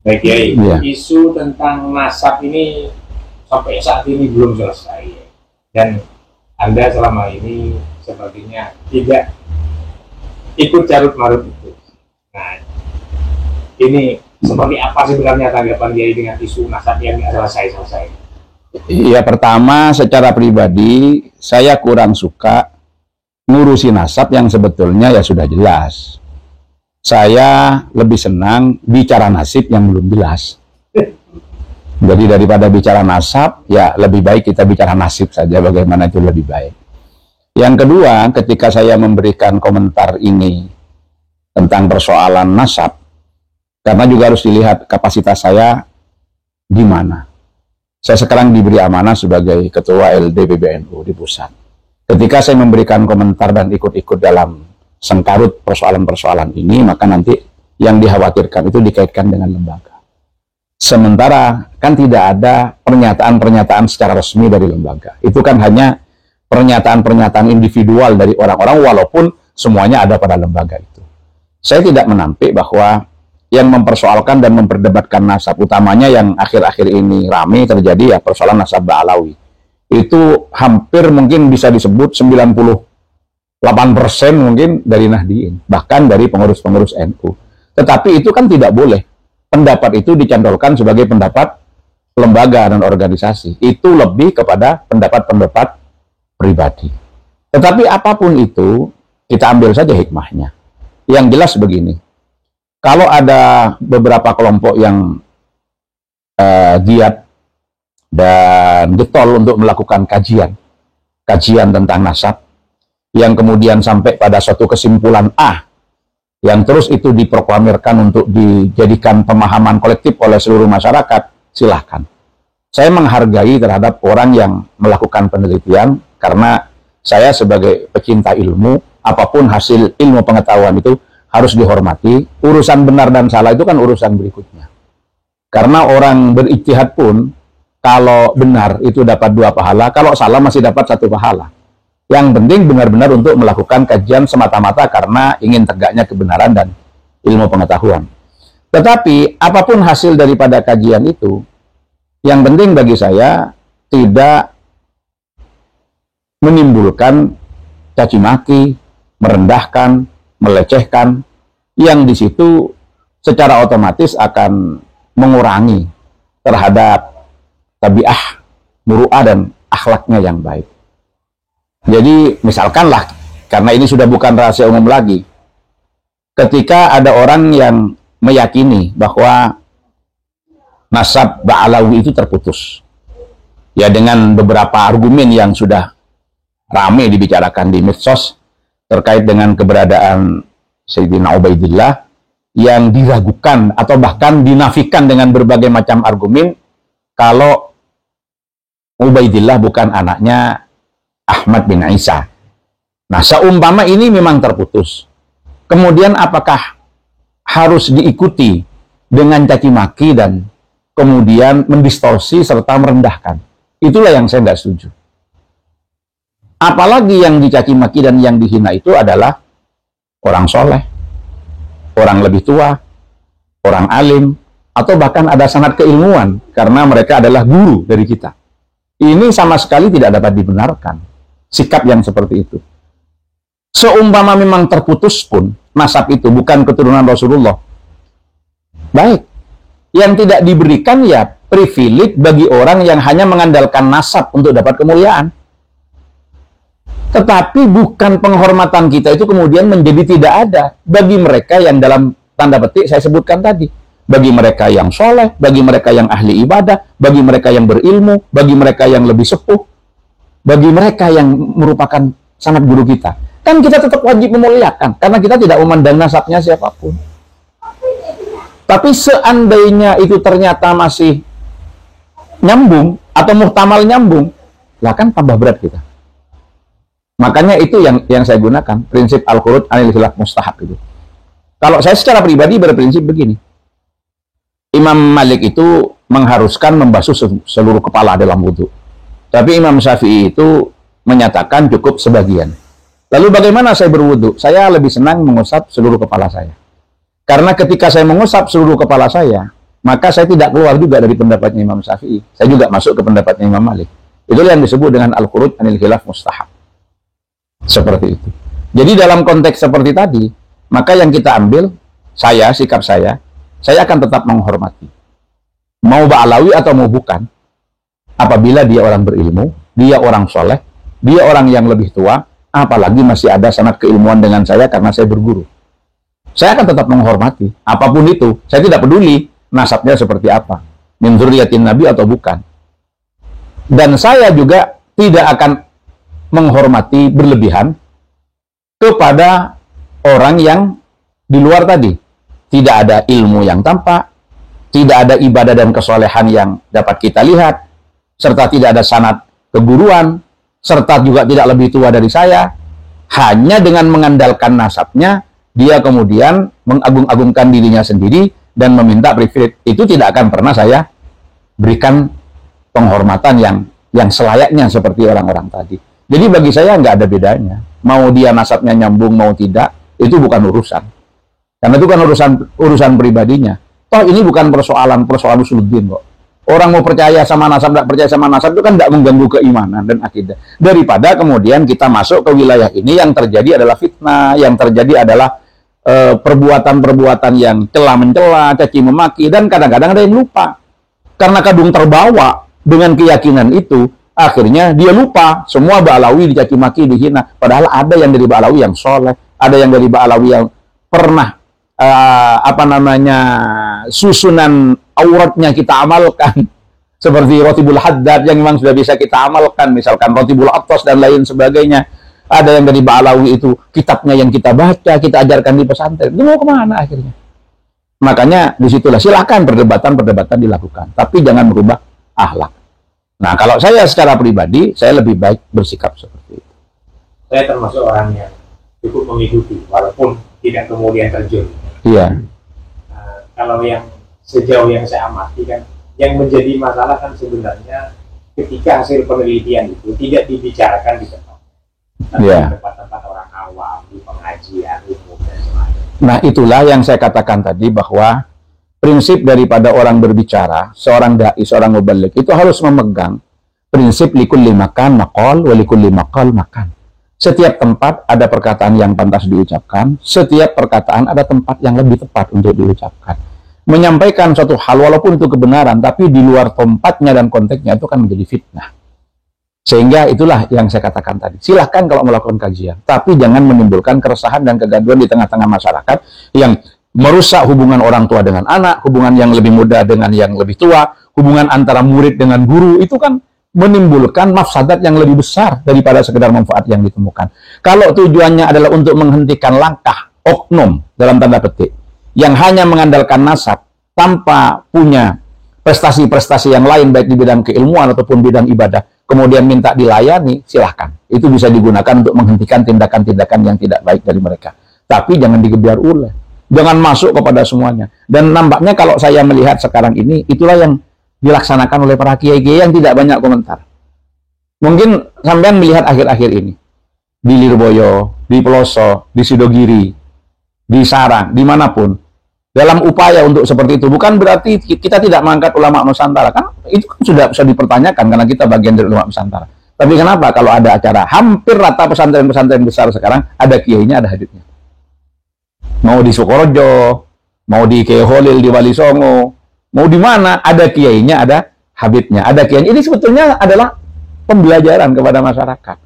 Baik Kiai, Iya. isu tentang nasab ini sampai saat ini belum selesai. Dan Anda selama ini sepertinya tidak ikut carut marut itu. Nah, ini seperti apa sebenarnya tanggapan Kiai dengan isu nasab yang nggak selesai-selesai? Ya, pertama secara pribadi saya kurang suka ngurusi nasab yang sebetulnya ya sudah jelas. Saya lebih senang bicara nasib yang belum jelas. Jadi daripada bicara nasab, ya lebih baik kita bicara nasib saja, bagaimana itu lebih baik. Yang kedua, ketika saya memberikan komentar ini tentang persoalan nasab, karena juga harus dilihat kapasitas saya di mana. Saya sekarang diberi amanah sebagai Ketua LD PBNU di pusat. Ketika saya memberikan komentar dan ikut-ikut dalam sengkarut persoalan-persoalan ini, maka nanti yang dikhawatirkan itu dikaitkan dengan lembaga. Sementara kan tidak ada pernyataan-pernyataan secara resmi dari lembaga. Itu kan hanya pernyataan-pernyataan individual dari orang-orang, walaupun semuanya ada pada lembaga itu. Saya tidak menampik bahwa yang mempersoalkan dan memperdebatkan nasab, utamanya yang akhir-akhir ini ramai terjadi ya persoalan nasab Ba'alawi. Itu hampir mungkin bisa disebut 98% mungkin dari Nahdliyin, bahkan dari pengurus-pengurus NU. Tetapi itu kan tidak boleh. Pendapat itu dicantolkan sebagai pendapat lembaga dan organisasi. Itu lebih kepada pendapat-pendapat pribadi. Tetapi apapun itu, kita ambil saja hikmahnya. Yang jelas begini, kalau ada beberapa kelompok yang giat dan getol untuk melakukan kajian tentang nasab, yang kemudian sampai pada suatu kesimpulan A, yang terus itu diproklamirkan untuk dijadikan pemahaman kolektif oleh seluruh masyarakat, silahkan. Saya menghargai terhadap orang yang melakukan penelitian, karena saya sebagai pecinta ilmu, apapun hasil ilmu pengetahuan itu harus dihormati. Urusan benar dan salah itu kan urusan berikutnya. Karena orang berijtihad pun, kalau benar itu dapat 2 pahala, kalau salah masih dapat 1 pahala. Yang penting benar-benar untuk melakukan kajian semata-mata karena ingin tegaknya kebenaran dan ilmu pengetahuan. Tetapi apapun hasil daripada kajian itu, yang penting bagi saya tidak menimbulkan caci maki, merendahkan, melecehkan, yang di situ secara otomatis akan mengurangi terhadap tabiah, muru'ah dan akhlaknya yang baik. Jadi misalkanlah, karena ini sudah bukan rahasia umum lagi, ketika ada orang yang meyakini bahwa nasab Ba'alawi itu terputus, ya dengan beberapa argumen yang sudah ramai dibicarakan di medsos terkait dengan keberadaan Sayyidina Ubaidillah yang diragukan atau bahkan dinafikan dengan berbagai macam argumen kalau Ubaidillah bukan anaknya Ahmad bin Isa. Nah, seumpama ini memang terputus, kemudian apakah harus diikuti dengan caci maki dan kemudian mendistorsi serta merendahkan? Itulah yang saya nggak setuju. Apalagi yang dicaci maki dan yang dihina itu adalah orang soleh, orang lebih tua, orang alim, atau bahkan ada sanad keilmuan karena mereka adalah guru dari kita. Ini sama sekali tidak dapat dibenarkan sikap yang seperti itu. Seumpama memang terputus pun nasab itu bukan keturunan Rasulullah, baik, yang tidak diberikan ya privilege bagi orang yang hanya mengandalkan nasab untuk dapat kemuliaan. Tetapi bukan penghormatan kita itu kemudian menjadi tidak ada bagi mereka yang dalam tanda petik saya sebutkan tadi. Bagi mereka yang soleh, bagi mereka yang ahli ibadah, bagi mereka yang berilmu, bagi mereka yang lebih sepuh, bagi mereka yang merupakan sanad guru kita. Kan kita tetap wajib memuliakan, karena kita tidak memandang nasabnya siapapun. Tapi seandainya itu ternyata masih nyambung, atau muhtamal nyambung, lah kan tambah berat kita. Makanya itu yang saya gunakan, prinsip al-khurud anil khilaf mustahab itu. Kalau saya secara pribadi berprinsip begini, Imam Malik itu mengharuskan membasuh seluruh kepala dalam wudhu. Tapi Imam Syafi'i itu menyatakan cukup sebagian. Lalu bagaimana saya berwudhu? Saya lebih senang mengusap seluruh kepala saya. Karena ketika saya mengusap seluruh kepala saya, maka saya tidak keluar juga dari pendapatnya Imam Syafi'i. Saya juga masuk ke pendapatnya Imam Malik. Itulah yang disebut dengan al-khuruj anil khilaf mustahab. Seperti itu. Jadi dalam konteks seperti tadi, maka yang kita ambil, sikap saya akan tetap menghormati. Mau ba'alawi atau mau bukan, apabila dia orang berilmu, dia orang soleh, dia orang yang lebih tua, apalagi masih ada sanad keilmuan dengan saya karena saya berguru. Saya akan tetap menghormati. Apapun itu, saya tidak peduli nasabnya seperti apa. Min dzurriyyatin Nabi atau bukan. Dan saya juga tidak akan menghormati berlebihan kepada orang yang di luar tadi. Tidak ada ilmu yang tampak, tidak ada ibadah dan kesolehan yang dapat kita lihat, serta tidak ada sanad keguruan, serta juga tidak lebih tua dari saya. Hanya dengan mengandalkan nasabnya, dia kemudian mengagung-agungkan dirinya sendiri dan meminta privilege. Itu tidak akan pernah saya berikan penghormatan yang selayaknya seperti orang-orang tadi. Jadi bagi saya nggak ada bedanya. Mau dia nasabnya nyambung, mau tidak, itu bukan urusan. Karena itu kan urusan pribadinya. Toh ini bukan persoalan usuluddin kok. Orang mau percaya sama nasab, tidak percaya sama nasab, itu kan tidak mengganggu keimanan dan akidah. Daripada kemudian kita masuk ke wilayah ini, yang terjadi adalah fitnah, yang terjadi adalah perbuatan-perbuatan yang cela-mencela, caci memaki, dan kadang-kadang ada yang lupa. Karena kadung terbawa dengan keyakinan itu, akhirnya dia lupa semua Ba'alawi dicaci maki, dihina. Padahal ada yang dari Ba'alawi yang soleh, ada yang dari Ba'alawi yang pernah susunan auratnya kita amalkan, seperti Rotibul Haddad yang memang sudah bisa kita amalkan, misalkan Rotibul Atos dan lain sebagainya. Ada yang dari Ba'alawi itu kitabnya yang kita baca, kita ajarkan di pesantren. Itu mau kemana akhirnya? Makanya disitulah silakan perdebatan dilakukan, tapi jangan merubah akhlak. Nah, kalau saya secara pribadi, saya lebih baik bersikap seperti itu. Saya termasuk orang yang cukup mengikuti, walaupun tidak kemudian terjun. Iya. Kalau yang sejauh yang saya amati kan, yang menjadi masalah kan sebenarnya ketika hasil penelitian itu tidak dibicarakan di tempat, tapi di tempat-tempat orang awam, di pengajian, umum dan sebagainya. Nah, itulah yang saya katakan tadi, bahwa prinsip daripada orang berbicara, seorang dai, seorang mubaligh itu harus memegang prinsip likulli makan maqal wa likulli maqal makan. Setiap tempat ada perkataan yang pantas diucapkan, setiap perkataan ada tempat yang lebih tepat untuk diucapkan. Menyampaikan suatu hal walaupun itu kebenaran, tapi di luar tempatnya dan konteksnya itu kan menjadi fitnah. Sehingga itulah yang saya katakan tadi. Silahkan kalau melakukan kajian, tapi jangan menimbulkan keresahan dan kegaduhan di tengah-tengah masyarakat yang merusak hubungan orang tua dengan anak, hubungan yang lebih muda dengan yang lebih tua, hubungan antara murid dengan guru. Itu kan menimbulkan mafsadat yang lebih besar daripada sekedar manfaat yang ditemukan. Kalau tujuannya adalah untuk menghentikan langkah oknum dalam tanda petik yang hanya mengandalkan nasab tanpa punya prestasi-prestasi yang lain baik di bidang keilmuan ataupun bidang ibadah, kemudian minta dilayani, silahkan. Itu bisa digunakan untuk menghentikan tindakan-tindakan yang tidak baik dari mereka. Tapi jangan digebiar ulah. Jangan masuk kepada semuanya. Dan nampaknya kalau saya melihat sekarang ini, itulah yang dilaksanakan oleh para kiai-kiai yang tidak banyak komentar. Mungkin sampean melihat akhir-akhir ini di Lirboyo, di Peloso, di Sidogiri, di Sarang, dimanapun, dalam upaya untuk seperti itu. Bukan berarti kita tidak mengangkat ulama Nusantara, kan itu kan sudah bisa dipertanyakan karena kita bagian dari ulama Nusantara. Tapi kenapa kalau ada acara hampir rata pesantren-pesantren besar sekarang ada kiainya, ada habibnya. Mau di Sukorojo, mau di Kiai Holil di Wali Songo, mau di mana ada kiainya, ada habibnya, ada kiainya. Ini sebetulnya adalah pembelajaran kepada masyarakat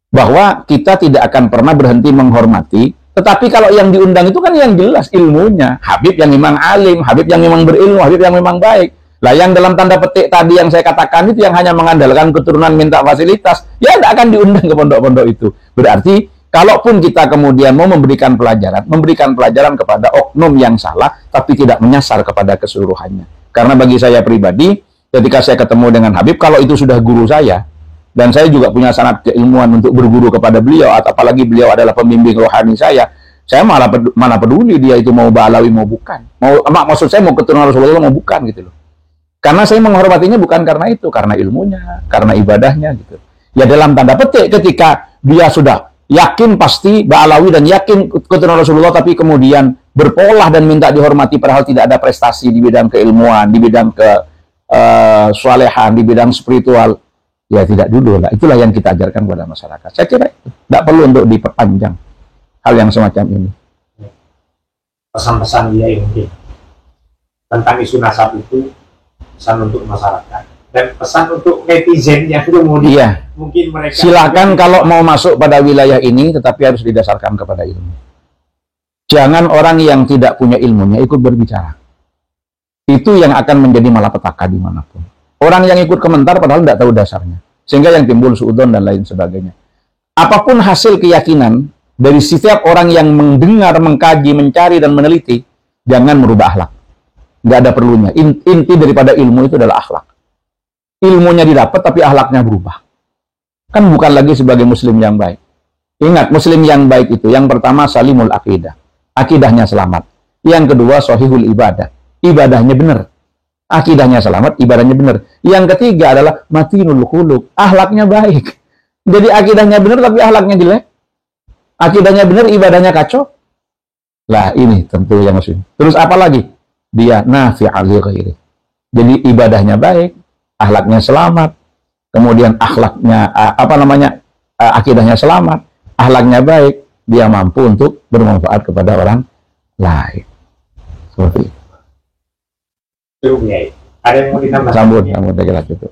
bahwa kita tidak akan pernah berhenti menghormati. Tetapi kalau yang diundang itu kan yang jelas ilmunya, habib yang memang alim, habib yang memang berilmu, habib yang memang baik. Lah yang dalam tanda petik tadi yang saya katakan itu yang hanya mengandalkan keturunan minta fasilitas, ya tidak akan diundang ke pondok-pondok itu. Berarti kalaupun kita kemudian mau memberikan pelajaran kepada oknum yang salah, tapi tidak menyasar kepada keseluruhannya. Karena bagi saya pribadi, ketika saya ketemu dengan Habib, kalau itu sudah guru saya, dan saya juga punya sanad keilmuan untuk berguru kepada beliau, atau apalagi beliau adalah pembimbing rohani saya mana peduli dia itu mau Ba'alawi mau bukan. Maksud saya mau keturunan Rasulullah mau bukan gitu loh. Karena saya menghormatinya bukan karena itu, karena ilmunya, karena ibadahnya gitu. Ya dalam tanda petik ketika dia sudah yakin pasti Ba'alawi dan yakin keturunan Rasulullah, tapi kemudian berpolah dan minta dihormati padahal tidak ada prestasi di bidang keilmuan, di bidang kesolehan, di bidang spiritual, ya tidak dulu lah. Itulah yang kita ajarkan kepada masyarakat. Saya kira tidak perlu untuk diperpanjang hal yang semacam ini. Pesan-pesan dia mungkin tentang isu nasab itu, pesan untuk masyarakat dan pesan untuk netizen yang kemudian mungkin mereka silakan kalau mau masuk pada wilayah ini, tetapi harus didasarkan kepada ilmu. Jangan orang yang tidak punya ilmunya ikut berbicara. Itu yang akan menjadi malapetaka dimanapun. Orang yang ikut komentar padahal tidak tahu dasarnya, sehingga yang timbul suudzon dan lain sebagainya. Apapun hasil keyakinan dari setiap orang yang mendengar, mengkaji, mencari dan meneliti, jangan merubah akhlak. Nggak ada perlunya. Inti daripada ilmu itu adalah akhlak. Ilmunya didapat tapi akhlaknya berubah. Kan bukan lagi sebagai muslim yang baik. Ingat, muslim yang baik itu yang pertama salimul aqidah. Akidahnya selamat. Yang kedua sahihul ibadah. Ibadahnya benar. Akidahnya selamat, ibadahnya benar. Yang ketiga adalah matinul khuluq. Akhlaknya baik. Jadi akidahnya benar tapi akhlaknya jelek. Akidahnya benar, ibadahnya kacau. Lah ini tentu yang muslim. Terus apa lagi? Dia nafi'al li ghairi. Jadi ibadahnya baik, akhlaknya selamat, kemudian akhlaknya akidahnya selamat, akhlaknya baik, dia mampu untuk bermanfaat kepada orang lain. Seperti itu. Cukup ya. Ada yang mau ditambah? Sambut, kira-kira gitu.